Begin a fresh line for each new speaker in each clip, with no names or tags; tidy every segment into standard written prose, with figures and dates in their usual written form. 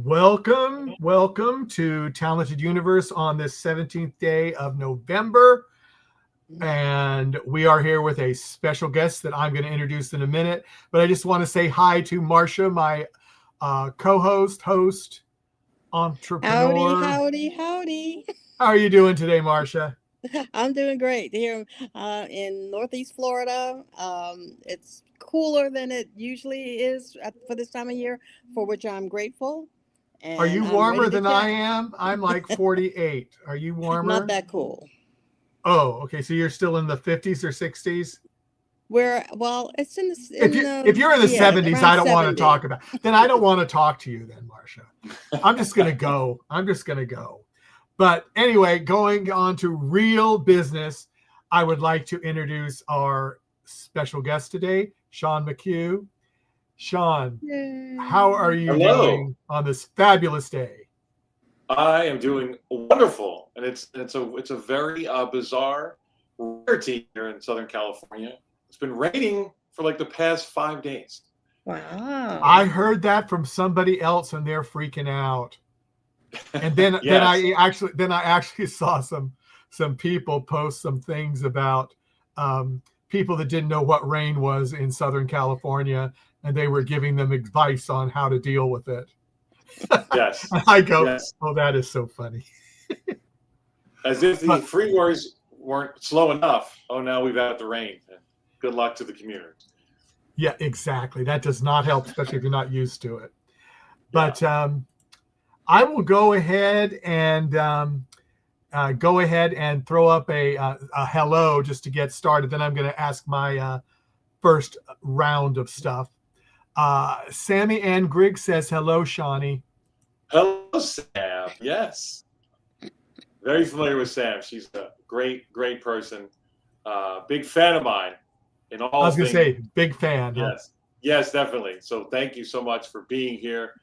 Welcome to Talented Universe on this 17th day of November. And we are here with a special guest that I'm going to introduce in a minute. But I just want to say hi to Marcia, my co-host, host, entrepreneur.
Howdy.
How are you doing today, Marcia?
I'm doing great here in Northeast Florida. It's cooler than it usually is for this time of year, for which I'm grateful. And
Are you
I'm
warmer
ready to
than I
chat.
am? I'm like 48. Are you warmer?
Not that cool.
Oh, okay. So you're still in the 50s or 60s?
It's in the
If you're in the 70s, I don't want to
70.
talk about. Then I don't want to talk to you then, Marcia. I'm just going to go. But anyway, going on to real business, I would like to introduce our special guest today, Sean McHugh. Sean,
Yay.
how are you doing on this fabulous day?
I am doing wonderful, and it's a very bizarre rarity here in Southern California. It's been raining for like the past 5 days.
Wow.
I heard that from somebody else, and they're freaking out. And then
Yes.
then I actually saw some people post some things about people that didn't know what rain was in Southern California, and they were giving them advice on how to deal with it.
Yes.
And I go,
yes.
Oh, that is so funny.
As if the freeways weren't slow enough. Oh, now we've had the rain. Good luck to the commuters.
Yeah, exactly. That does not help, especially if you're not used to it. But I will go ahead and throw up a hello just to get started. Then I'm going to ask my first round of stuff. Sammy Ann Griggs says, hello, Shawnee.
Hello, Sam. Yes. Very familiar with Sam. She's a great person. Big fan of mine in all
I was going to
things.
say, big fan.
Yes.
Huh?
Yes, definitely. So thank you so much for being here.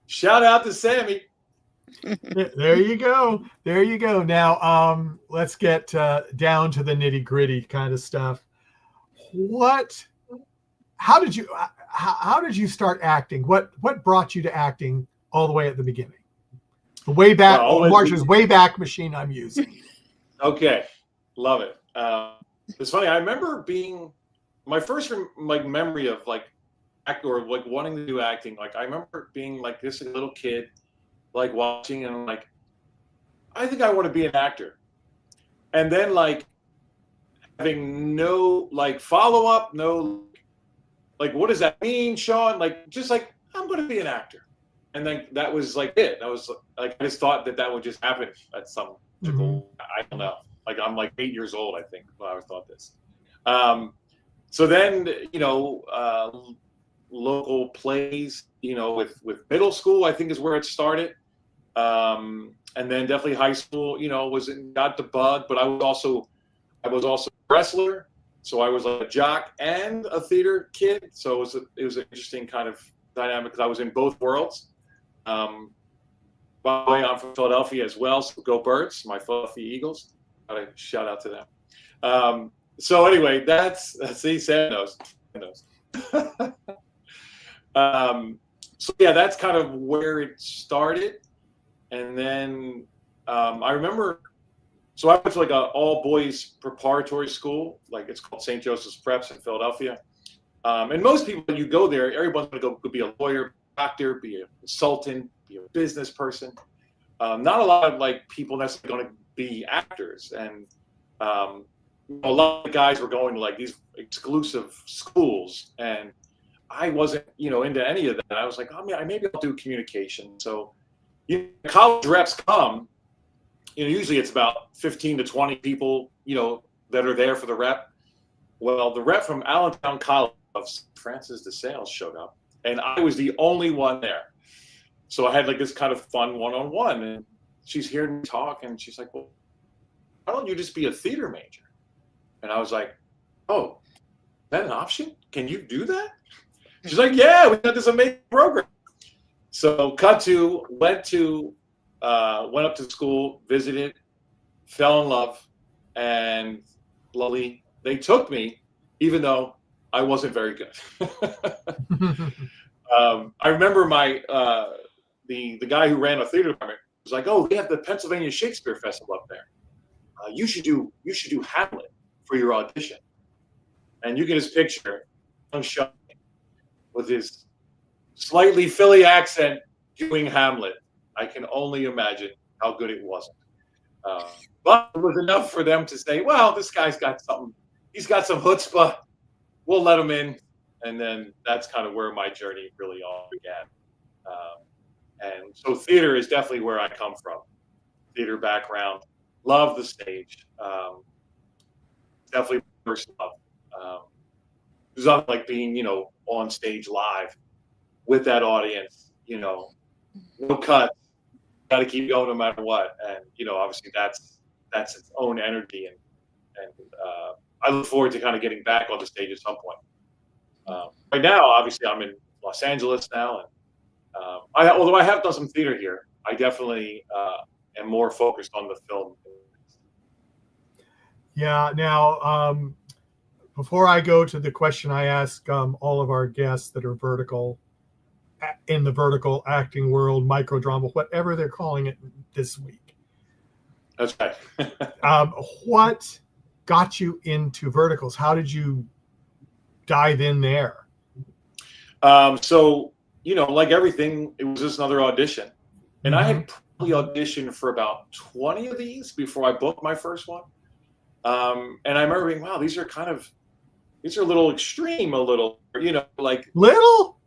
Shout out to Sammy.
There you go. Now, let's get down to the nitty gritty kind of stuff. How did you start acting? What brought you to acting all the way at the beginning? The way back, Marcia's way back machine I'm using.
Okay, love it. It's funny. I remember being my first memory of act or wanting to do acting. I remember being like this little kid, watching and I think I want to be an actor. And then having no follow up, no what does that mean, Sean? I'm going to be an actor. And then that was it. That was I just thought that would just happen at some I don't know. I'm 8 years old, I think, when I thought this. So then, local plays, with middle school, I think is where it started. And then definitely high school, got the bug, but I was also a wrestler. So I was a jock and a theater kid. So it was an interesting kind of dynamic because I was in both worlds. By the way, I'm from Philadelphia as well. So go Birds, my Philadelphia Eagles. Got a shout out to them. So anyway, see, Sam knows. So yeah, that's kind of where it started. And then I remember, so I went to a all boys preparatory school, it's called St. Joseph's Preps in Philadelphia. And most people, when you go there, everyone's going to go be a lawyer, doctor, be a consultant, be a business person. Not a lot of people necessarily going to be actors. And a lot of guys were going to these exclusive schools, and I wasn't, into any of that. I was like, maybe I'll do communication. So college reps come, usually it's about 15 to 20 people, that are there for the rep. Well, the rep from Allentown College of Francis de Sales showed up, and I was the only one there. So I had this kind of fun one-on-one, and she's hearing me talk, and she's like, well, why don't you just be a theater major? And I was like, oh, is that an option? Can you do that? She's like, yeah, we got this amazing program. So went up to school, visited, fell in love, and luckily they took me, even though I wasn't very good. I remember the guy who ran a theater department was like, "Oh, they have the Pennsylvania Shakespeare Festival up there. You should do Hamlet for your audition." And you can just picture young Sean with his slightly Philly accent doing Hamlet. I can only imagine how good it wasn't. But it was enough for them to say, "Well, this guy's got something. He's got some chutzpah. We'll let him in." And then that's kind of where my journey really all began. And so theater is definitely where I come from. Theater background. Love the stage. Definitely first love. There's nothing like being, on stage live with that audience, no cuts. Got to keep going no matter what. And, obviously that's its own energy. And I look forward to kind of getting back on the stage at some point. Right now, obviously, I'm in Los Angeles now, and although I have done some theater here, I definitely am more focused on the film.
Yeah. Now, before I go to the question I ask all of our guests that are in the vertical acting world, microdrama, whatever they're calling it this week.
That's right.
What got you into verticals? How did you dive in there?
So, like everything, it was just another audition. And I had probably auditioned for about 20 of these before I booked my first one. And I remember being, wow, these are a little extreme, like
little.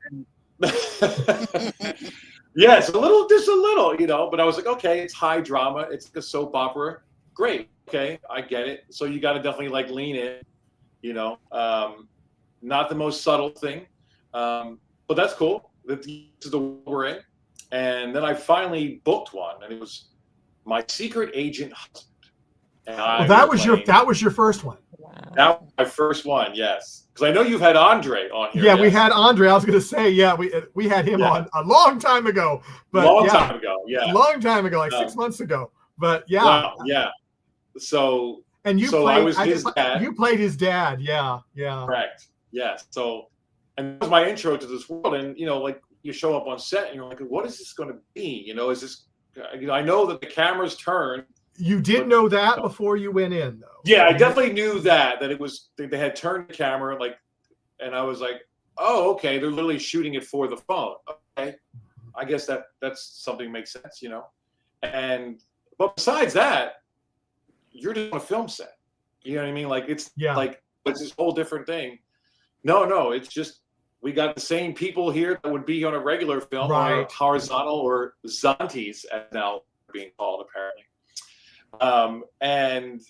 Yes, just a little, but I was like, okay, it's high drama. It's like a soap opera. Great. Okay. I get it. So you got to definitely like lean in, not the most subtle thing. But that's cool. This is the world we're in. And then I finally booked one, and it was My Secret Agent Husband. And
that was your first one.
Wow.
That was my first one, yes. Because I know you've had Andre on here.
Yeah,
yes.
we had Andre. I was going to say, we had him on a long time ago. But
long time ago,
like 6 months ago. But yeah.
Wow, yeah. So
and you
so
played,
I was his dad.
You played his dad, yeah.
Correct. Yes. So, and that was my intro to this world. And like you show up on set and you're like, what is this going to be? Is this? I know that the cameras turn.
You did know that before you went in, though.
Yeah, I definitely knew that it was they had turned the camera and I was like, oh, okay, they're literally shooting it for the phone. Okay, I guess that's something that makes sense, but besides that, you're just on a film set. You know what I mean? Like it's this whole different thing. No, it's just we got the same people here that would be on a regular film,
right.
Or horizontal or Zantes, as now being called apparently. And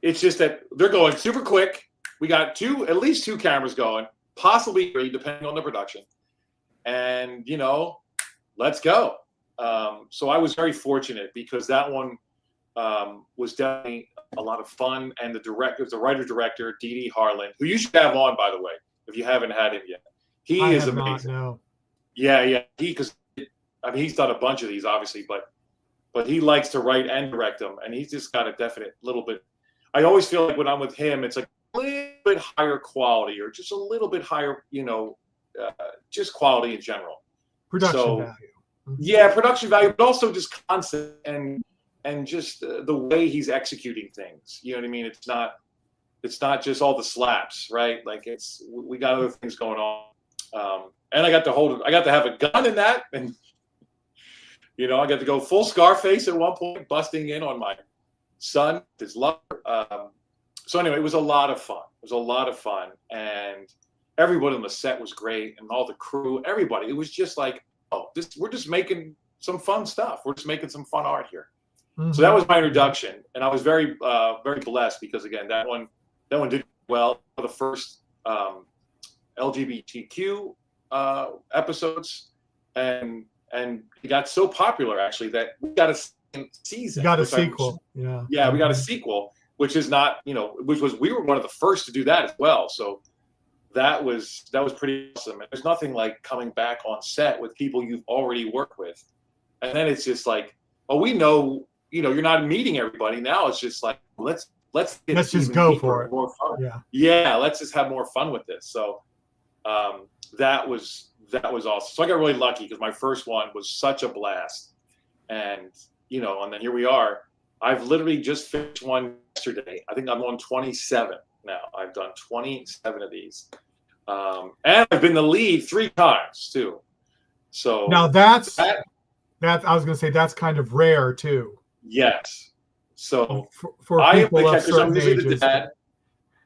it's just that they're going super quick. We got at least two cameras going, possibly three, depending on the production. And, let's go. So I was very fortunate because that one was definitely a lot of fun. And the writer-director, Dee Harlan, who you should have on, by the way, if you haven't had him yet. He is amazing.
No.
Yeah. He's done a bunch of these, obviously, but he likes to write and direct them, and he's just got a definite little bit. I always feel like when I'm with him, it's like a little bit higher quality, or just a little bit higher, just quality in general.
Production value.
Yeah, production value, but also just concept and just the way he's executing things. You know what I mean? It's not just all the slaps, right? Like we got other things going on. And I got to have a gun in that, and I got to go full Scarface at one point, busting in on my son, his lover. So anyway, it was a lot of fun. And everybody on the set was great, and all the crew, everybody. It was just like, we're just making some fun stuff. We're just making some fun art here. Mm-hmm. So that was my introduction, and I was very, very blessed because again, that one did well. For the first LGBTQ episodes, and it got so popular actually that we got a second season.
You got a sequel. Yeah,
we got a sequel, which is not, we were one of the first to do that as well. So that was pretty awesome. And there's nothing like coming back on set with people you've already worked with. And then it's just like, well, we know, you're not meeting everybody now. It's just like, let's
just go for it.
More fun.
Yeah.
Let's just have more fun with this. So that was awesome. So I got really lucky because my first one was such a blast, and and then here we are. I've literally just finished one yesterday. I think I'm on 27 now. I've done 27 of these, and I've been the lead 3 times too. So
now that's I was going to say that's kind of rare too.
Yes. So
for
I am
people
the
of
because I'm
certain
usually the
ages.
dad.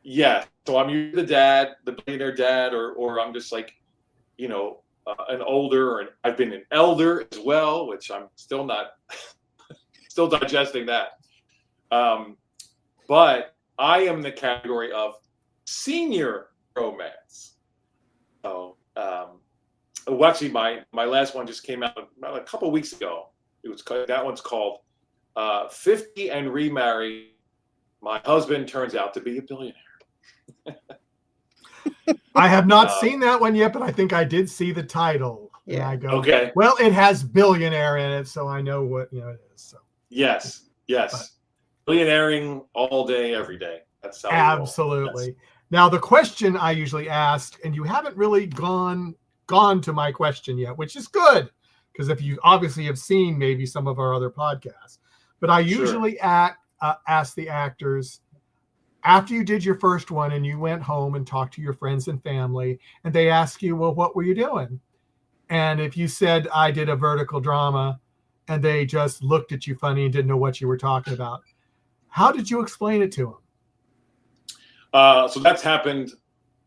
Yeah. So I'm usually the dad, the billionaire dad, or I'm just like, an older, and I've been an elder as well, which I'm still not, still digesting that. But I am in the category of senior romance. So, well, actually, my last one just came out about a couple weeks ago. That one's called 50 and Remarried. My husband turns out to be a billionaire.
I have not seen that one yet, but I think I did see the title.
Yeah.
And I go,
Okay.
well, it has billionaire in it, so I know what it is. So
Yes. Billionairing all day, every day. That's how we roll.
absolutely.
Yes.
Now the question I usually ask, and you haven't really gone to my question yet, which is good, because if you obviously have seen maybe some of our other podcasts, but I usually ask the actors, after you did your first one and you went home and talked to your friends and family, and they ask you, well, what were you doing? And if you said, I did a vertical drama, and they just looked at you funny and didn't know what you were talking about, how did you explain it to them?
So that's happened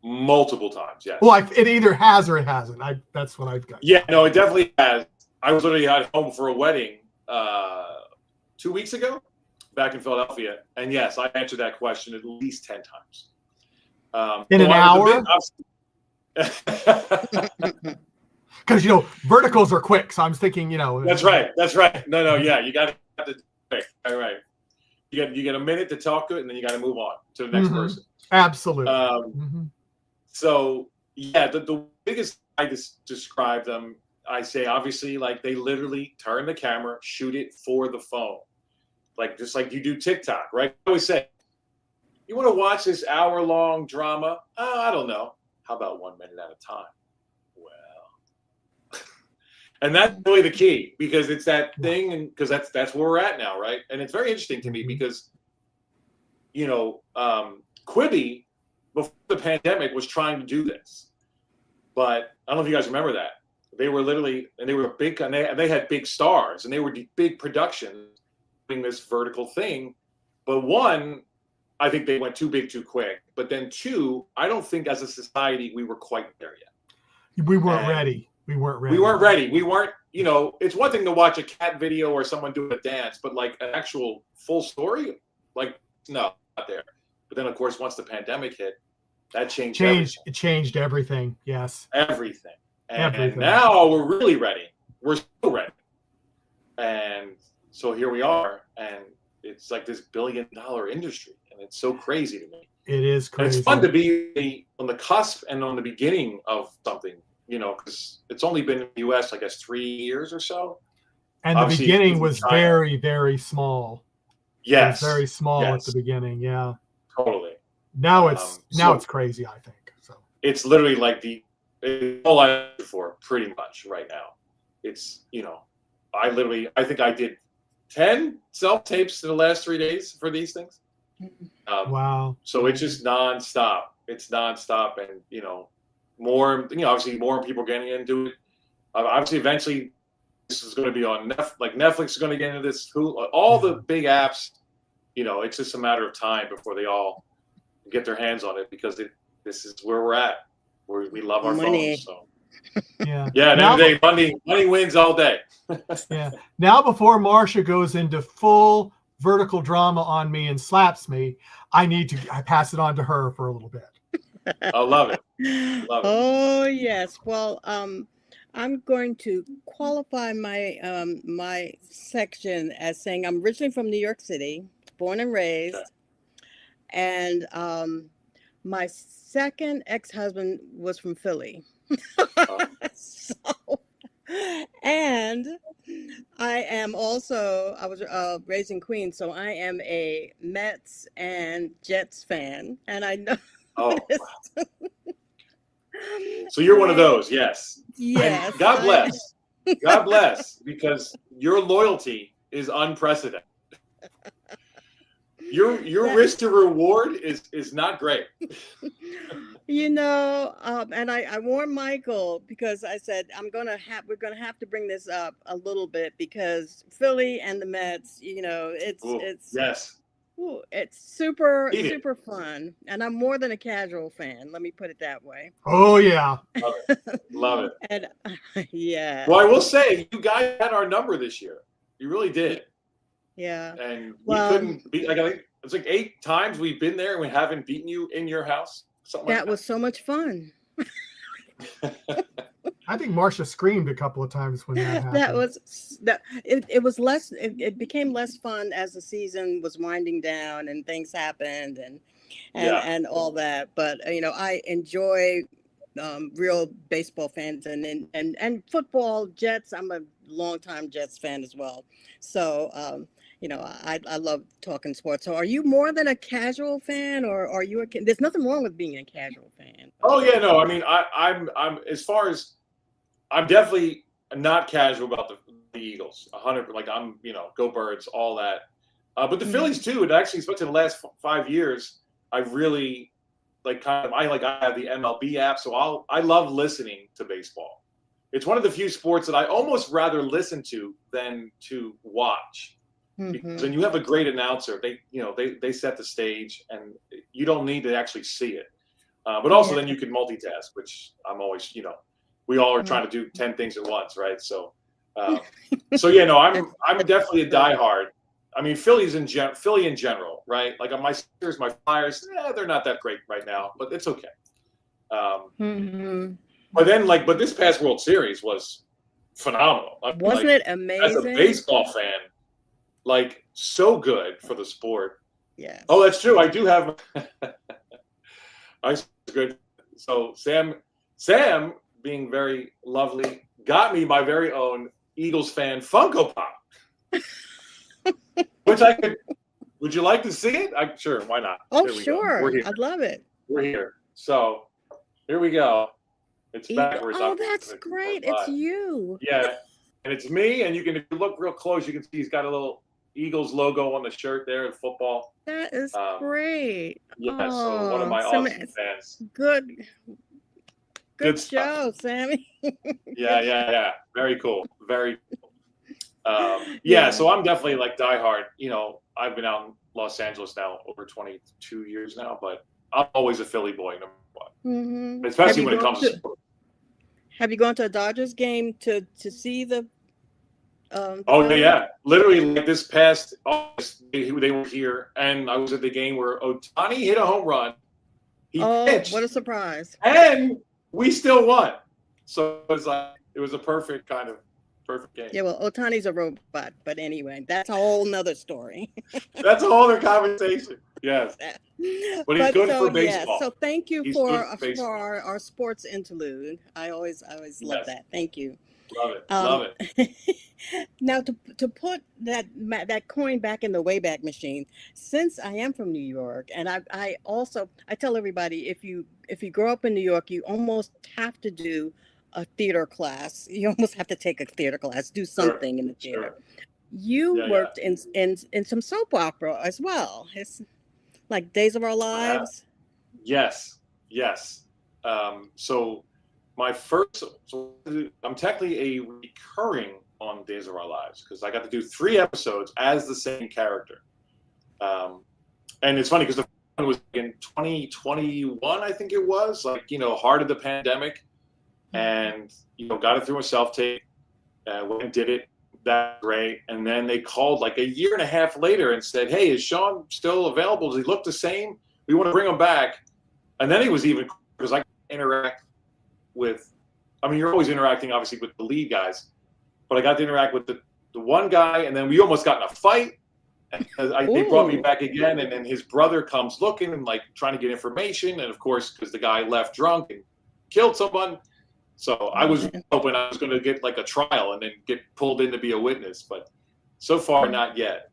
multiple times, yes.
Well, it either has or it hasn't. That's what I've got.
Yeah, no, it definitely has. I was literally at home for a wedding 2 weeks ago, back in Philadelphia, and yes, I answered that question at least 10 times.
In an hour? Because verticals are quick, so I'm thinking,
That's right. No, yeah, you got to quick. All right, you get a minute to talk to it, and then you got to move on to the next person.
Absolutely.
So yeah, the biggest I describe them. I say obviously, like, they literally turn the camera, shoot it for the phone. Like, just like you do TikTok, right? I always say, you want to watch this hour-long drama? Oh, I don't know. How about 1 minute at a time? Well, and that's really the key, because it's that thing, and because that's where we're at now, right? And it's very interesting to me because, Quibi, before the pandemic, was trying to do this, but I don't know if you guys remember that. They were literally, and they were big, and they had big stars, and they were big productions doing this vertical thing. But one, I think they went too big too quick. But then two, I don't think as a society we were quite there yet.
We weren't ready. We weren't ready.
We weren't, it's one thing to watch a cat video or someone doing a dance, but like an actual full story, like, no, not there. But then, of course, once the pandemic hit, that changed everything.
It changed everything. Yes.
Everything. And now we're really ready. We're still ready. And so here we are, and it's like this $1 billion industry, and it's so crazy to me.
It is crazy.
And it's fun to be on the cusp and on the beginning of something, because it's only been in the U.S., I guess, 3 years or so.
And obviously, the beginning was very, very small.
Yes.
It was very small at the beginning. Yeah.
Totally.
Now it's crazy, I think. So
it's literally like all I asked for pretty much right now. It's, I think I did 10 self-tapes in the last 3 days for these things.
Wow.
So it's just nonstop. It's nonstop. And, more, obviously more people getting into it. Obviously, eventually this is going to be on Netflix is going to get into this. All the big apps, it's just a matter of time before they all get their hands on it, because this is where we're at. We love our phones. So.
Yeah.
Yeah. And every day, money wins all day.
Yeah. Now, before Marsha goes into full vertical drama on me and slaps me, I pass it on to her for a little bit.
I love it.
Oh yes. Well, I'm going to qualify my my section as saying I'm originally from New York City, born and raised, and my second ex-husband was from Philly. And I was raised in Queens, so I am a Mets and Jets fan, and I know.
Oh, So you're one of those, yes.
Yes.
And God bless. God bless, because your loyalty is unprecedented. Your risk to reward is not great.
And I warned Michael, because I said we're gonna have to bring this up a little bit, because Philly and the Mets,
Yes.
it's super
Eat it.
super fun, and I'm more than a casual fan. Let me put it that way.
Oh yeah.
Love it.
And yeah.
Well, I will say, you guys had our number this year. You really did.
Yeah.
And we
Well,
couldn't beat. I think it's like 8 times we've been there and we haven't beaten you in your house. Something like
that was so much fun.
I think Marcia screamed a couple of times when that happened.
It became less fun as the season was winding down and things happened and all that. But I enjoy real baseball fans and football. Jets. I'm a longtime Jets fan as well. So I love talking sports. So are you more than a casual fan, or are you there's nothing wrong with being a casual fan?
Oh yeah, no. I mean, I'm as far as, I'm definitely not casual about the Eagles. 100. Like, I'm, go Birds, all that. But the Phillies too. And actually, especially the last 5 years, I really I have the MLB app, so I love listening to baseball. It's one of the few sports that I almost rather listen to than to watch. Because when you have a great announcer, they set the stage, and you don't need to actually see it. But also then you can multitask, which I'm always, we all are trying to do 10 things at once, right? So, I'm definitely a diehard. I mean, Philly in general, right? Like, on my Steelers, my Flyers, they're not that great right now, but it's okay. But then, but this past World Series was phenomenal.
Wasn't it amazing?
As a baseball fan, so good for the sport.
Yeah.
Oh, that's true. I do have. Good. So Sam, being very lovely, got me my very own Eagles fan Funko Pop, which I could. Would you like to see it? Sure. Why not?
Oh, sure. I'd love it.
We're here. So here we go. It's backwards.
Oh, that's great. It's you.
Yeah, and it's me. And if you look real close, you can see he's got a little Eagles logo on the shirt there in football.
That is great.
Yeah, so one of my awesome fans.
Good show, Sammy.
Yeah. Very cool. Very cool. So I'm definitely diehard. I've been out in Los Angeles now over 22 years now, but I'm always a Philly boy, number one. Especially when it comes to sports.
Have you gone to a Dodgers game to see the?
Yeah. Literally, this past August, they were here, and I was at the game where Ohtani hit a home run. He pitched.
What a surprise!
And we still won. So it was a perfect game.
Yeah, well, Ohtani's a robot, but anyway, that's a whole nother story.
That's a whole other conversation. Yes. But he's good for baseball.
So thank you for our sports interlude. I always love that. Thank you.
Love it.
Now to put that coin back in the Wayback Machine, since I am from New York, and I tell everybody, if you grow up in New York, you almost have to do a theater class. You almost have to take a theater class, do something in the theater. You worked in some soap opera as well. It's like Days of Our Lives.
Yes. So I'm technically a recurring on Days of Our Lives, because I got to do 3 episodes as the same character. And it's funny because the first one was in 2021, I think it was, heart of the pandemic. And, got it through a self-tape, went and did it. That's great. And then they called a year and a half later and said, hey, is Sean still available? Does he look the same? We want to bring him back. And then he was even, because I interact with, you're always interacting, obviously, with the lead guys. But I got to interact with the one guy, and then we almost got in a fight. And they brought me back again, and then his brother comes looking and, trying to get information. And, of course, because the guy left drunk and killed someone. So I was hoping I was going to get a trial and then get pulled in to be a witness, but so far not yet.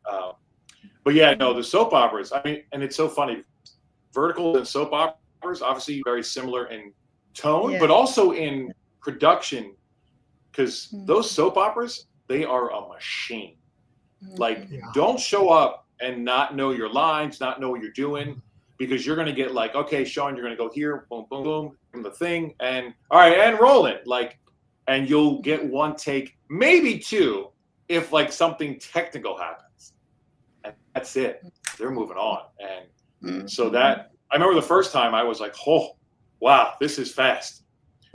But yeah, no, the soap operas, and it's so funny. Verticals and soap operas, obviously very similar in tone,
Yeah.
but also in production, because
Mhm.
those soap operas, they are a machine. Like,
Yeah.
don't show up and not know your lines, not know what you're doing, because you're gonna get like, okay, Sean, you're gonna go here, boom, boom, boom, from the thing, and all right, and rolling, like, and you'll get one take, maybe two, if like something technical happens, and that's it. They're moving on, and so that I remember the first time I was like, oh, wow, this is fast.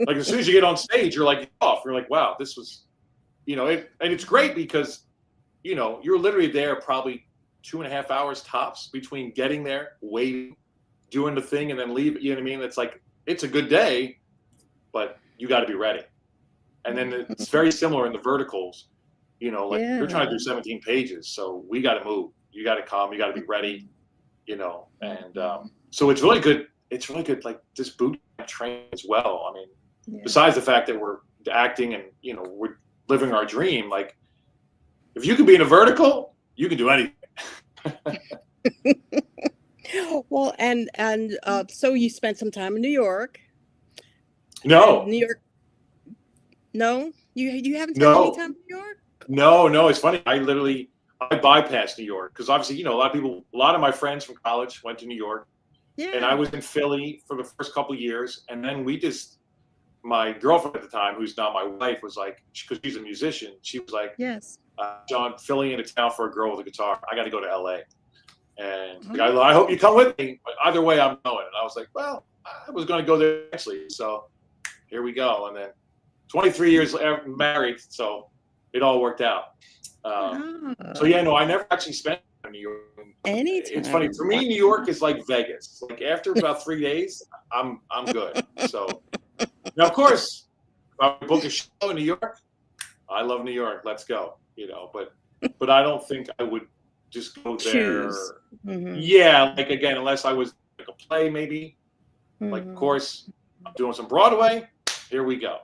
Like as soon as you get on stage, you're like off. You're like, wow, this was, and it's great because, you're literally there probably 2.5 hours tops between getting there, waiting, doing the thing, and then leave. You know what I mean? It's like, it's a good day, but you got to be ready. And then it's very similar in the verticals, like you're trying to do 17 pages. So we got to move. You got to come, you got to be ready, and so it's really good. It's really good, like this boot camp training as well. I mean, besides the fact that we're acting and, we're living our dream, like if you can be in a vertical, you can do anything.
Well, and so you spent some time in New York.
No.
New York. No, you haven't spent
No.
any time in New York.
No, it's funny. I bypassed New York because obviously, a lot of my friends from college went to New York,
Yeah.
and I was in Philly for the first couple of years, and then my girlfriend at the time, who's now my wife, was like, because she's a musician, she was like,
Yes.
John, Philly into town for a girl with a guitar. I got to go to LA, and I hope you come with me. But either way, I'm going. And I was like, well, I was going to go there actually, so here we go. And then 23 years married, so it all worked out. So yeah, no, I never actually spent in New York.
Anytime.
It's funny for me. New York is like Vegas. Like after about 3 days, I'm good. So now, of course, if I book a show in New York, I love New York. Let's go. But I don't think I would just go there. Yeah, like again, unless I was like a play, maybe. Like of course, I'm doing some Broadway. Here we go.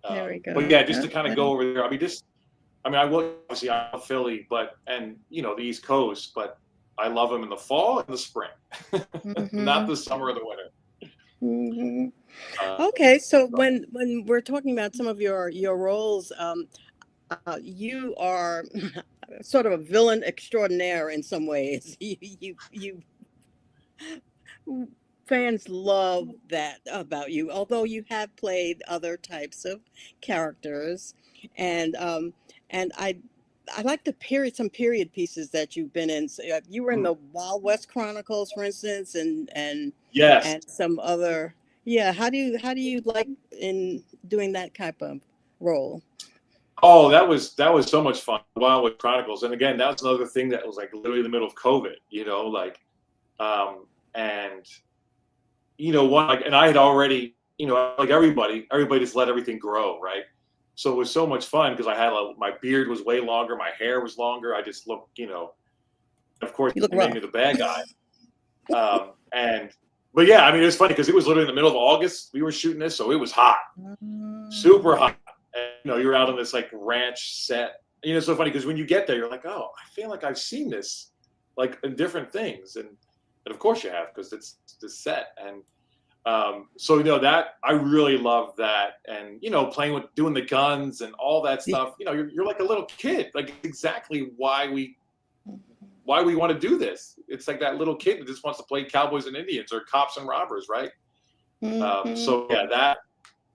There we go.
But yeah, just to kind of go over there. I will obviously I love Philly, and the East Coast, but I love them in the fall and the spring, not the summer or the winter.
Okay, so when we're talking about some of your roles, you are sort of a villain extraordinaire in some ways. You fans love that about you, although you have played other types of characters, and I like some period pieces that you've been in. So, you were in the Wild West Chronicles, for instance, and
yes,
and some other. Yeah, how do you like in doing that type of role?
Oh, that was so much fun. Wild West Chronicles, and again, that was another thing that was like literally in the middle of COVID. And I had already, like everybody just let everything grow, right? So it was so much fun because I had my beard was way longer, my hair was longer. I just looked, of course,
You look
they made me
rough.
the bad guy. But yeah, I mean, it was funny because it was literally in the middle of August. We were shooting this, so it was hot, super hot. And, you're out on this like ranch set. It's so funny because when you get there, you're like, oh, I feel like I've seen this, like in different things, and of course you have because it's the set. And so that I really love that, and playing with doing the guns and all that stuff. You're like a little kid, like exactly why we want to do this. It's like that little kid that just wants to play cowboys and Indians or cops and robbers, right? So yeah,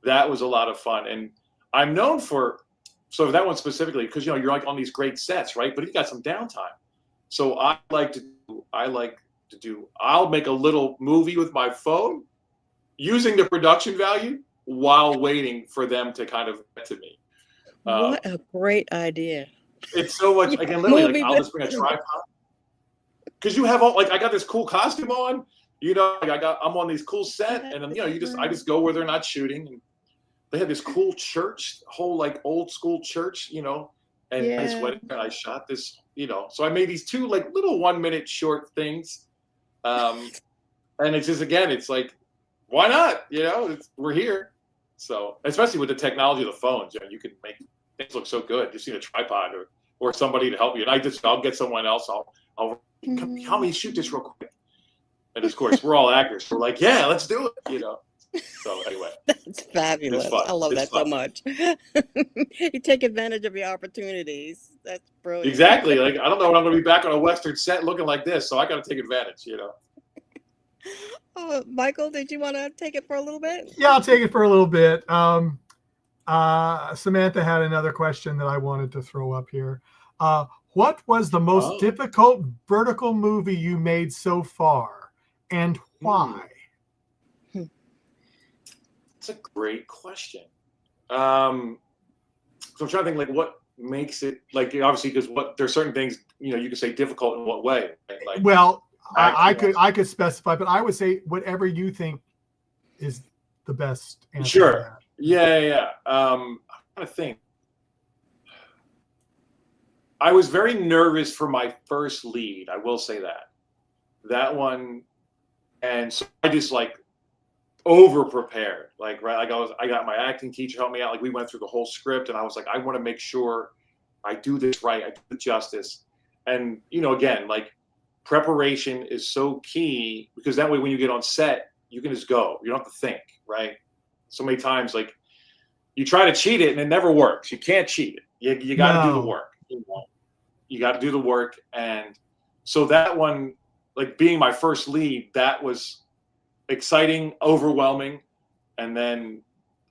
that was a lot of fun, and I'm known for that one specifically because you're like on these great sets, right? But you got some downtime, so I'll make a little movie with my phone using the production value while waiting for them to kind of get to me.
What a great idea.
It's so much, again, literally, like, I'll just bring a tripod. Because you have I got this cool costume on, I'm on this cool set, and then, I just go where they're not shooting. And they had this cool church, whole like old school church, and I just went and I shot this, so I made these two like little 1-minute short things. And it's just, again, it's like, why not? We're here. So especially with the technology of the phones, you can make things look so good. Just need a tripod or somebody to help you. And I'll get someone else. I'll help me shoot this real quick. And of course, we're all actors. We're like, yeah, let's do it. So anyway,
That's fabulous.
it's fun.
I love
It's
that
fun.
so much. You take advantage of your opportunities. That's brilliant.
Exactly. Like, I don't know when I'm going to be back on a Western set looking like this, so I got to take advantage, you know.
Michael, did you want to take it for a little bit?
Yeah, I'll take it for a little bit. Samantha had another question that I wanted to throw up here. What was the most difficult vertical movie you made so far, and why?
That's a great question. So I'm trying to think, like, what makes it, like, obviously, because there's certain things, you know, you can say difficult in what way, right? Like,
well, I could specify, but I would say whatever you think is the best answer.
Sure.
To that.
Yeah. I'm trying to think. I was very nervous for my first lead. I will say that one, and so I just like over prepared. Like, right, like I got my acting teacher help me out. Like, we went through the whole script, and I was like, I want to make sure I do this right. I do it justice. And, you know, again, like, preparation is so key, because that way when you get on set, you can just go. You don't have to think, right? So many times, like, you try to cheat it and it never works. You can't cheat it. You got to do the work. You got to do the work. And so that one, like, being my first lead, that was exciting, overwhelming, and then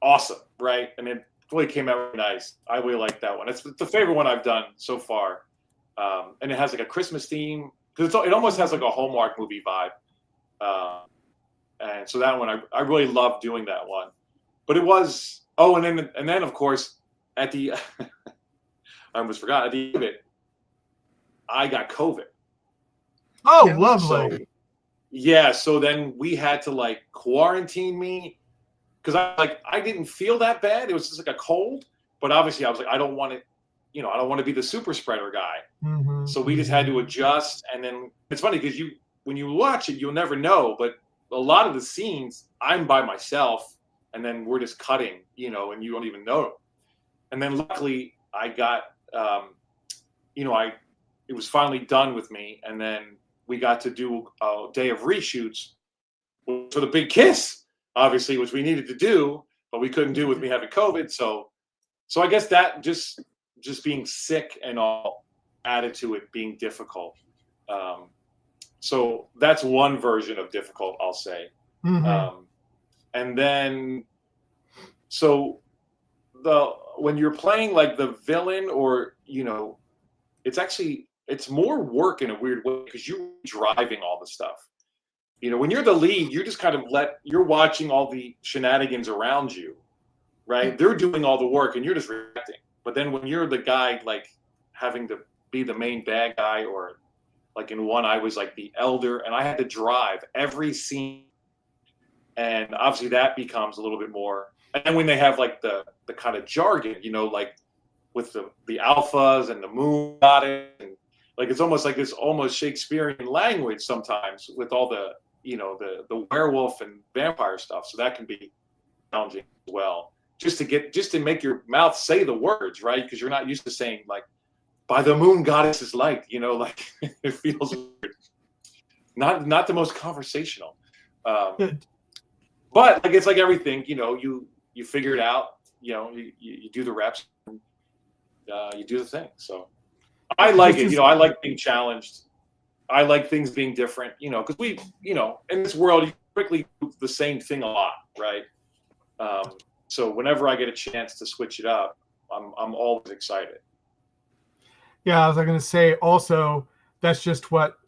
awesome, right? And it really came out really nice. I really like that one. It's the favorite one I've done so far. And it has like a Christmas theme, because it almost has like a Hallmark movie vibe. And so that one, I really love doing that one. But it was, and then of course, at the, I almost forgot, at the end of it, I got COVID.
Oh, lovely.
So then we had to like quarantine me, because I didn't feel that bad. It was just like a cold, but obviously I was like, I don't want to be the super spreader guy.
Mm-hmm.
So we just had to adjust. And then it's funny, because when you watch it, you'll never know, but a lot of the scenes I'm by myself, and then we're just cutting, you know, and you don't even know. And then luckily I got, it was finally done with me. And then we got to do a day of reshoots for the big kiss, obviously, which we needed to do, but we couldn't do with me having COVID. So I guess that just being sick and all added to it being difficult. So that's one version of difficult, I'll say. Mm-hmm. And then, so when you're playing like the villain, or, you know, it's more work in a weird way, because you're driving all the stuff. You know, when you're the lead, you're just kind of you're watching all the shenanigans around you, right? They're doing all the work and you're just reacting. But then when you're the guy, like, having to be the main bad guy, or like in one, I was like the elder, and I had to drive every scene. And obviously that becomes a little bit more. And then when they have like the kind of jargon, you know, like with the alphas and the moon got it, and like it's almost like this almost Shakespearean language sometimes, with all the, you know, the werewolf and vampire stuff. So that can be challenging as well. Just to make your mouth say the words, right? Because you're not used to saying, like, by the moon goddess's light, you know, like it feels weird. Not the most conversational. But like, it's like everything, you know, you figure it out, you know, you do the reps, and you do the thing. So I like it, you know, I like being challenged. I like things being different, you know, because we, you know, in this world, you quickly do the same thing a lot, right? So whenever I get a chance to switch it up, I'm always excited.
Yeah, I was going to say also, that's just what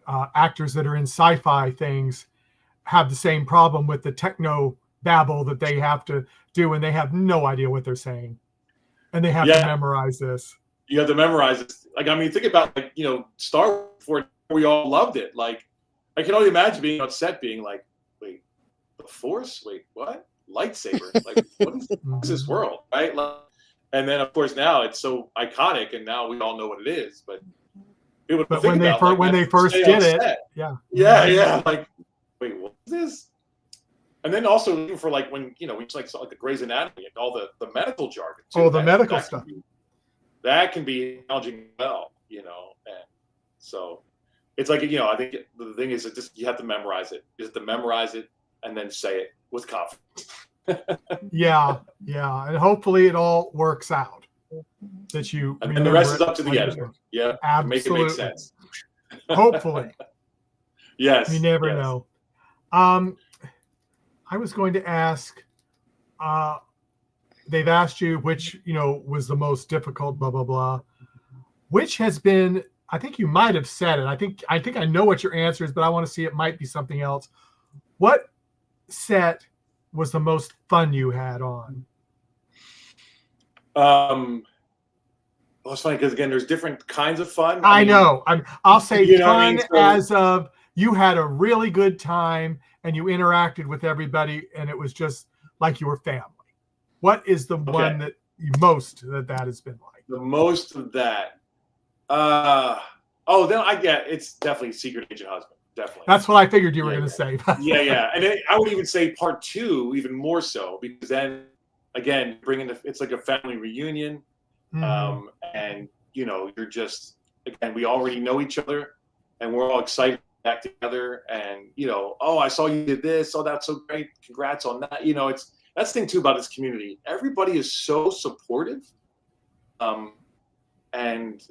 actors that are in sci-fi things have the same problem with, the techno babble that they have to do, and they have no idea what they're saying, and they have to memorize this.
You have to memorize it. Like, I mean, think about, like, you know, Star Wars, before we all loved it. Like, I can only imagine being on set being like, wait, the Force? Wait, what? Lightsaber? Like, what is this world, right? Like, and then, of course, now it's so iconic, and now we all know what it is. But
when they first did it,
yeah, like, wait, what is this? And then also even for like when, you know, we just like the Grey's Anatomy and all the medical jargon.
Oh, the medical stuff.
That can be challenging as well, you know. And so it's like, you know, I think the thing is that just you have to memorize it. You have to memorize it, and then say it with confidence.
Yeah, and hopefully it all works out. That you
and the rest is up to the
like
editor. Yeah,
absolutely.
make it make sense.
Hopefully.
Yes.
You never
yes.
know. I was going to ask, they've asked you which, was the most difficult, blah, blah, blah. Which has been, I think you might have said it. I think I know what your answer is, but I want to see it might be something else. What set was the most fun you had on?
Well, it's funny because again, there's different kinds of fun.
I know. I'll say fun
So,
as of you had a really good time and you interacted with everybody and it was just like you were family. What is the one that you most that has been like?
The most of that. Then I get it's definitely Secret Agent Husband. Definitely.
That's what I figured you were going to say.
yeah. And I would even say part 2 even more so because then again it's like a family reunion.
Mm-hmm.
And you're just again we already know each other and we're all excited back together and I saw you did this, oh that's so great, congrats on that. It's that's the thing too about this community, everybody is so supportive, and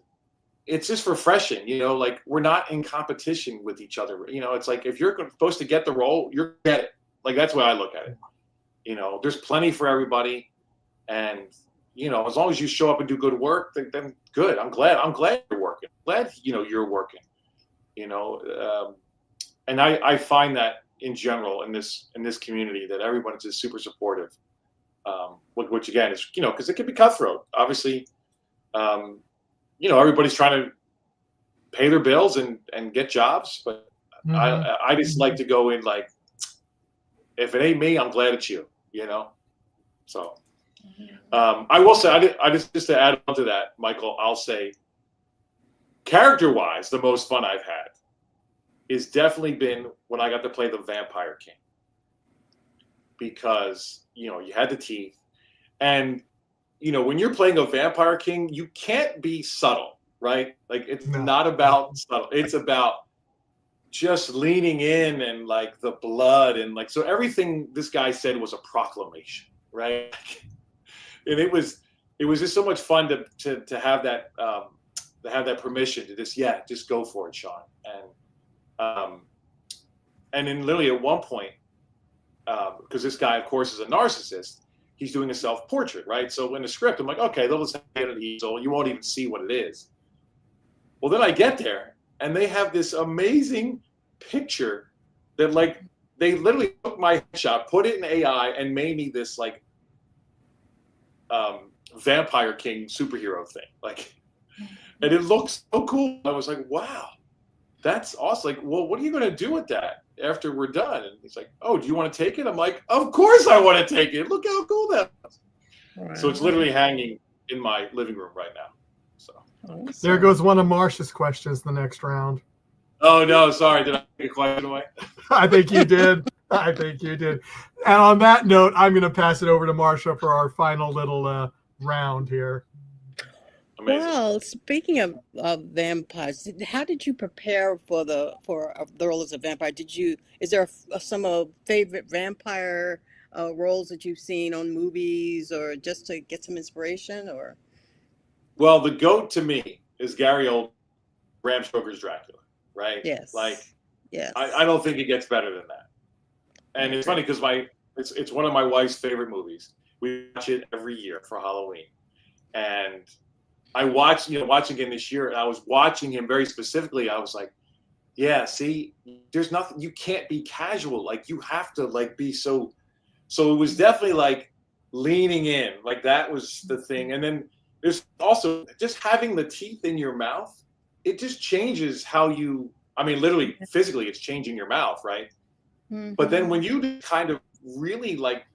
it's just refreshing, like we're not in competition with each other. It's like if you're supposed to get the role, you're get it. Like that's the way I look at it. There's plenty for everybody, and as long as you show up and do good work, then good. I'm glad you're working. Glad you're working. And I find that in general in this community that everyone's just super supportive. Which again is because it can be cutthroat. Obviously, everybody's trying to pay their bills and get jobs, but I just like to go in like, if it ain't me, I'm glad it's you. So. I will say, I just to add on to that, Michael, I'll say, character-wise, the most fun I've had is definitely been when I got to play the Vampire King, because you had the teeth, and when you're playing a Vampire King, you can't be subtle, right? Like it's not about subtle; it's about just leaning in and like the blood and like so everything this guy said was a proclamation, right? And it was just so much fun to have that permission to just go for it, Sean. And then literally at one point, because this guy of course is a narcissist, he's doing a self-portrait, right? So in the script, I'm like, okay, they'll just have it at the easel, you won't even see what it is. Well, then I get there and they have this amazing picture that like they literally took my headshot, put it in AI, and made me this like Vampire King superhero thing, like, and it looks so cool. I was like, wow, that's awesome. Like, well, what are you going to do with that after we're done? And he's like, oh, do you want to take it? I'm like, of course I want to take it. Look how cool that is. Wow. So it's literally hanging in my living room right now. So
there goes one of Marcia's questions the next round.
Oh no, sorry, did I take a question away?
I think you did. And on that note, I'm going to pass it over to Marcia for our final little round here.
Amazing.
Well, speaking of vampires, how did you prepare for the role as a vampire? Is there some favorite vampire roles that you've seen on movies, or just to get some inspiration? Or
well, the GOAT to me is Gary Oldman, Bram Stoker's Dracula, right?
Yes.
Like,
yes.
I don't think it gets better than that. And it's funny because it's one of my wife's favorite movies. We watch it every year for Halloween, and I watched again this year, and I was watching him very specifically. I was like, yeah, see, there's nothing, you can't be casual. Like you have to like be so it was definitely like leaning in, like that was the thing. And then there's also just having the teeth in your mouth. It just changes how you, literally physically it's changing your mouth, right? Mm-hmm. But then when you kind of really like,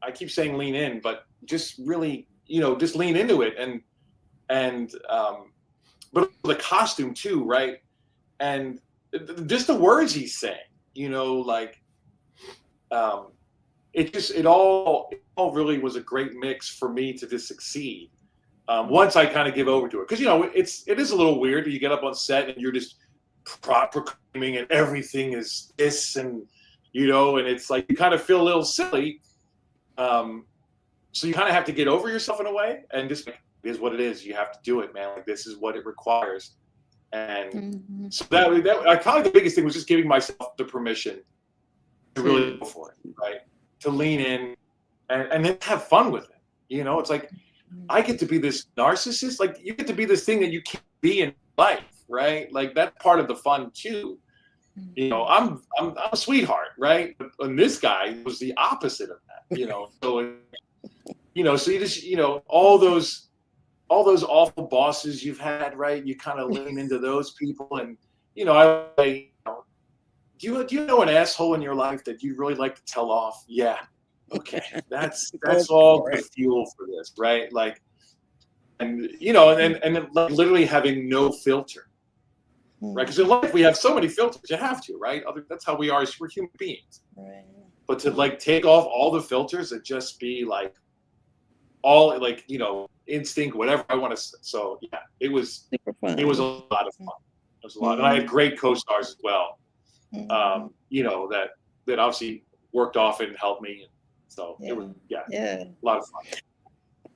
I keep saying lean in, but just really, just lean into it but the costume too, right? And just the words he's saying, like, it all really was a great mix for me to just succeed. Once I kind of give over to it, because it is a little weird. You get up on set and you're just proclaiming and everything is this, and you know, and it's like you kind of feel a little silly. So you kind of have to get over yourself in a way, and just like, it is what it is. You have to do it, man. Like this is what it requires. And so that I kind of the biggest thing was just giving myself the permission to really go for it, right? To lean in and then have fun with it. You know, it's like I get to be this narcissist. Like you get to be this thing that you can't be in life, right? Like that's part of the fun too. You know, I'm a sweetheart, right? And this guy was the opposite of that. You know, so you know, so you just all those awful bosses you've had, right? You kind of lean into those people, and you know, do you know an asshole in your life that you really like to tell off? Yeah, okay, that's all the fuel for this, right? Like, and you know, and then like literally having no filter, right? Because in life we have so many filters, you have to, right? That's how we are. We're human beings, right? But to like take off all the filters and just be like all like instinct, whatever I want to say. So yeah, it was a lot of fun. It was a lot, and I had great co-stars as well. That obviously worked off and helped me. So it was a lot of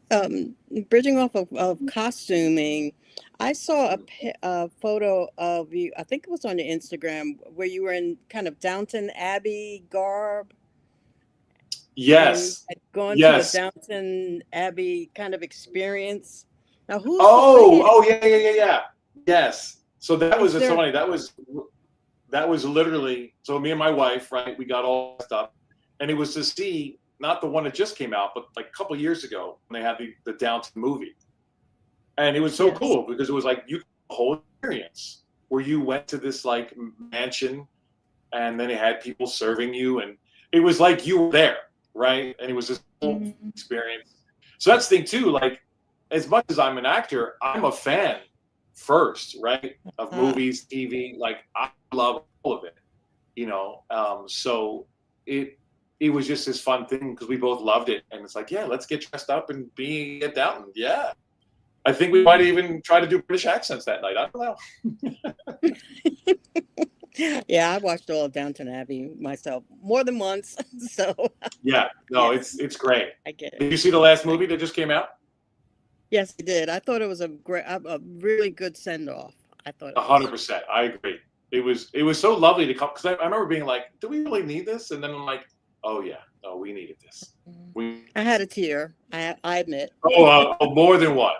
fun.
Bridging off of costuming, I saw a photo of you. I think it was on your Instagram where you were in kind of Downton Abbey garb.
Yes.
And gone to the Downton Abbey kind of experience. Now, who's
yeah. Yes. So that was so funny. That was literally, so me and my wife, right? We got all that stuff, and it was to see not the one that just came out, but like a couple of years ago when they had the Downton movie, and it was so cool because it was like you the whole experience where you went to this like mansion, and then it had people serving you, and it was like you were there. Right. And it was this whole experience. So that's the thing too, like as much as I'm an actor, I'm a fan first, right? Of movies, TV, like I love all of it, so it was just this fun thing because we both loved it. And it's like, yeah, let's get dressed up and get down. Yeah. I think we might even try to do British accents that night. I don't know.
Yeah, I watched all of Downton Abbey myself more than once. So
yeah, no, it's great.
I get it.
Did you see the last movie that just came out?
Yes, I did. I thought it was a really good send off. I thought
100%. I agree. It was so lovely to come because I remember being like, do we really need this? And then I'm like, oh yeah, no, we needed this.
I had a tear. I admit.
More than one.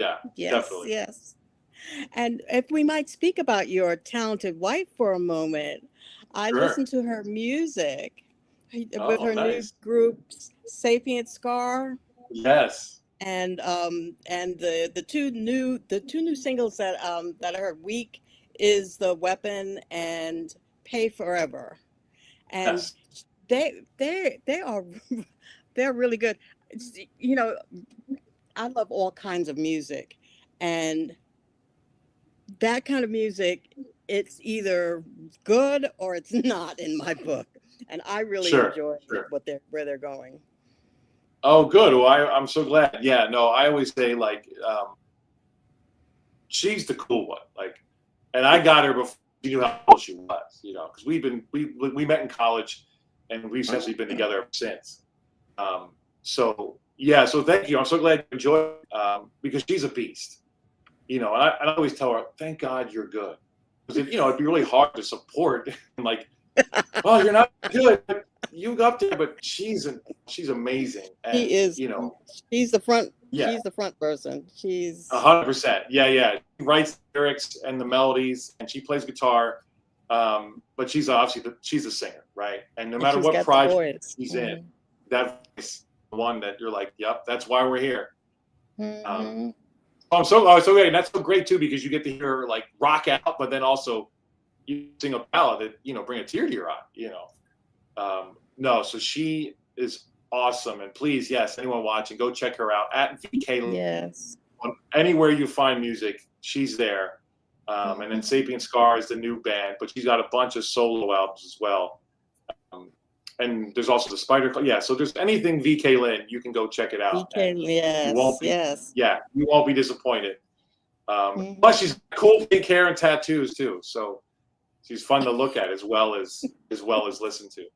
Yeah, definitely.
Yes. And if we might speak about your talented wife for a moment, I listened to her music with her new group, Sapient Scar.
Yes.
And the two new singles that I heard, Weak is the Weapon and Pay Forever, and they're really good. I love all kinds of music, and that kind of music, it's either good or it's not in my book. And I really enjoy where they're going.
Oh, good. Well, I'm so glad. Yeah, no, I always say like, she's the cool one. Like, and I got her before she knew how cool she was, because we met in college and we've essentially been together ever since. So thank you. I'm so glad you enjoyed it, because she's a beast. And I always tell her, thank God you're good. Because, it'd be really hard to support. Like, well, you're not good. You got up there, but she's amazing. And,
she is. She's the front.
Yeah.
She's the front person. She's
100%. Yeah. She writes lyrics and the melodies, and she plays guitar. But she's obviously she's a singer, right? And no matter what project she's in, that voice, the one that you're like, yep, that's why we're here. So great, and that's so great too, because you get to hear her like rock out, but then also you sing a ballad that bring a tear to your eye. So she is awesome, and please, yes, anyone watching, go check her out at VK.
Yes.
Anywhere you find music, she's there. And then Sapient Scar is the new band, but she's got a bunch of solo albums as well. And there's also the Spider. Yeah, so there's anything VK Lynn, you can go check it out.
VK, yes.
Yeah, you won't be disappointed. Plus, she's got cool pink hair and tattoos too. So, She's fun to look at as well as listen to.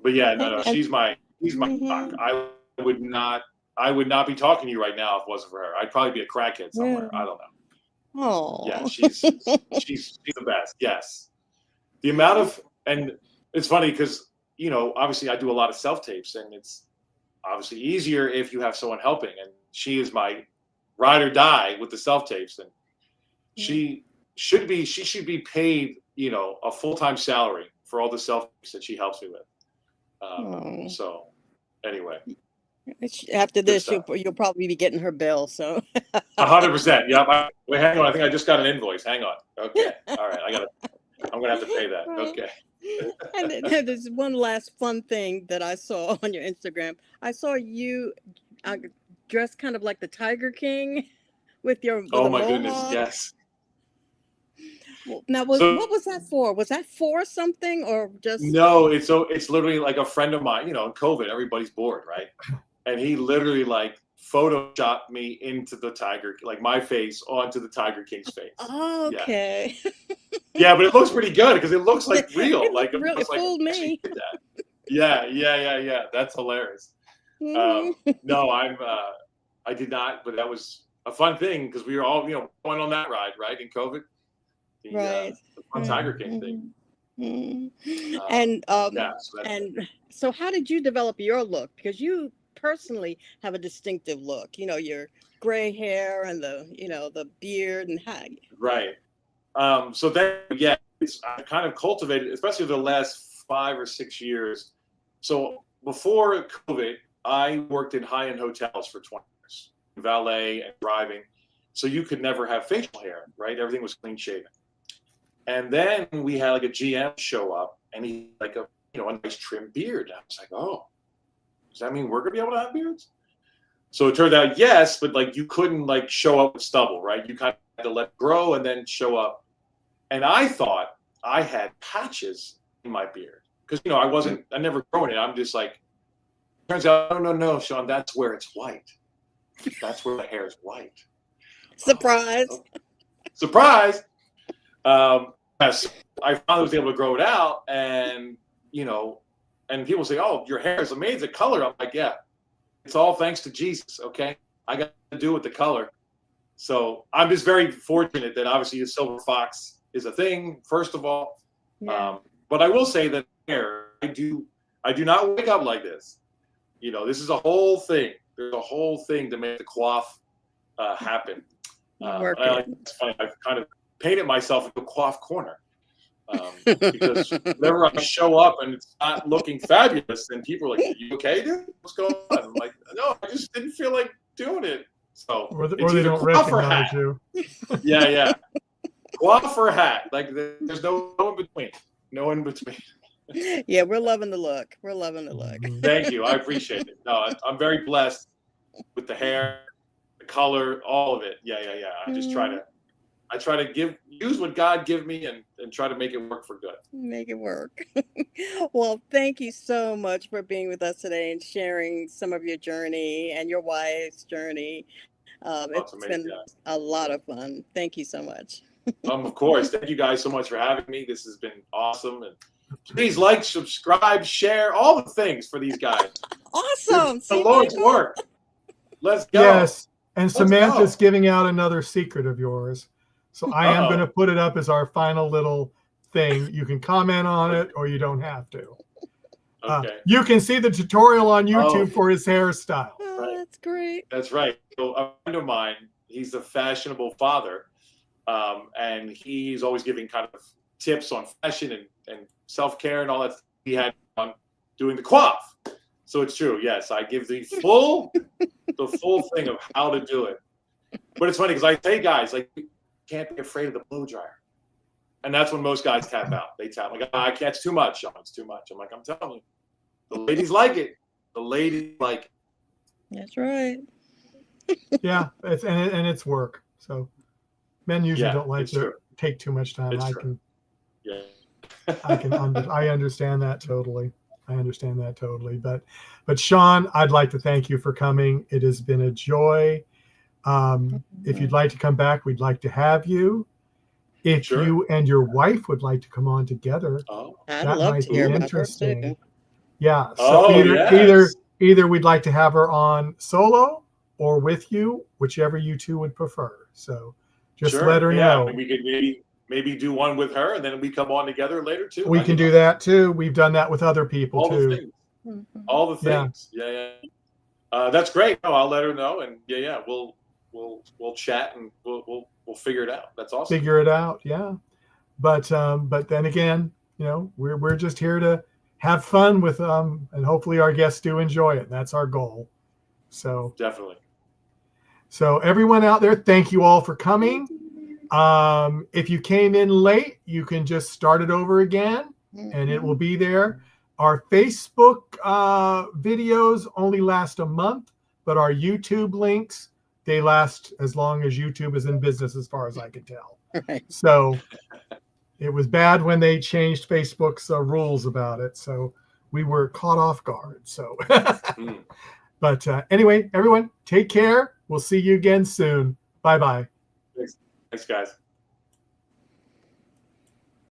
But yeah, no, she's my rock. I would not be talking to you right now if it wasn't for her. I'd probably be a crackhead somewhere. I don't know.
Oh,
Yeah, she's the best. Yes, the amount of, and it's funny because obviously I do a lot of self tapes, and it's obviously easier if you have someone helping, and she is my ride or die with the self tapes, and she should be paid a full-time salary for all the self tapes that she helps me with. So anyway.
After this, you'll probably be getting her bill. So
100%. Yeah. Wait, hang on. I think I just got an invoice. Hang on. Okay. All right. I'm gonna have to pay that. Okay.
And there's one last fun thing that I saw on your Instagram. I saw you dressed kind of like the Tiger King with your.
Oh my goodness! Yes.
Now, what was that for? Was that for something or just?
No, it's literally like a friend of mine. In COVID, everybody's bored, right? And he literally like photoshopped me into the tiger, like my face onto the Tiger King's face.
Oh, okay.
Yeah, but it looks pretty good because it looks like real.
It really fooled me.
Yeah. That's hilarious. No, I did not, but that was a fun thing because we were all going on that ride, right, in COVID. The fun Tiger King thing.
And so how did you develop your look? Because you personally have a distinctive look. Your gray hair and the beard and how.
Right. So then, I kind of cultivated, especially the last 5 or 6 years. So before COVID, I worked in high-end hotels for 20 years, valet and driving. So you could never have facial hair, right? Everything was clean shaven. And then we had like a GM show up, and he had like a nice trim beard. I was like, oh, does that mean we're gonna be able to have beards? So it turned out yes, but like you couldn't like show up with stubble, right? You kind of had to let it grow and then show up. And I thought I had patches in my beard because I never grown it. I'm just like, turns out no, Sean, that's where it's white. That's where the hair is white.
Surprise.
Oh, okay. Surprise. Yes, I finally was able to grow it out, and and people say, "Oh, your hair is amazing color." I'm like, "Yeah, it's all thanks to Jesus." Okay, I got to do with the color. So I'm just very fortunate that obviously the silver fox is a thing. First of all, but I will say that hair, I do not wake up like this. This is a whole thing. There's a whole thing to make the coif happen. It's funny. I've kind of painted myself into a coif corner because whenever I show up and it's not looking fabulous, then people are like, "Are you okay, dude? What's going on?" I'm like, "No, I just didn't feel like doing it." So
or they don't recognize you.
Yeah. Coif or hat. Like there's no in between. No in between.
Yeah, we're loving the look.
Thank you. I appreciate it. No, I'm very blessed with the hair, the color, all of it. Yeah. I just try to use what God give me and try to make it work for good.
Make it work. Well, thank you so much for being with us today and sharing some of your journey and your wife's journey. It's been a lot of fun. Thank you so much.
Of course. Thank you guys so much for having me. This has been awesome. And please like, subscribe, share, all the things for these guys.
Awesome.
It's the Lord's work. Let's go.
Yes. And Samantha's giving out another secret of yours. So I am going to put it up as our final little thing. You can comment on it or you don't have to.
Okay.
You can see the tutorial on YouTube for his hairstyle.
Oh, right. That's great.
That's right. So a friend of mine, he's a fashionable father. And he's always giving kind of tips on fashion and self-care and all that. He had on doing the coif. So it's true. Yes, I give the full thing of how to do it. But it's funny because I say, guys, like, you can't be afraid of the blow dryer. And that's when most guys tap out. They tap like, I can't, it's too much, Sean. It's too much. I'm like, I'm telling you, the ladies like it. The ladies like it.
That's right.
Yeah, it's work. So men usually don't like to take too much time. I understand that totally. But Sean, I'd like to thank you for coming. It has been a joy. If you'd like to come back, we'd like to have you. If
Sure.
you and your wife would like to come on together,
Oh,
I'd
that
love
might
to
be
hear about her
interesting.
too.
Yeah. So
Oh, yes.
either we'd like to have her on solo or with you, whichever you two would prefer. So just
Sure.
let her
Yeah.
know.
We could maybe do one with her, and then we come on together later too.
We can do that too. We've done that with other people
All
too.
the things.
Mhm.
All the
Yeah.
things. Yeah. That's great. No, I'll let her know, and yeah, we'll chat and we'll figure it out. That's awesome.
Figure it out. Yeah. But then again, we're just here to have fun with and hopefully our guests do enjoy it. That's our goal. So
Definitely.
So everyone out there, thank you all for coming. If you came in late, you can just start it over again and it will be there. Our Facebook videos only last a month, but our YouTube links, they last as long as YouTube is in business, as far as I can tell.
Right.
So it was bad when they changed Facebook's rules about it. So we were caught off guard. So, but anyway, everyone, take care. We'll see you again soon. Bye-bye.
Thanks, guys.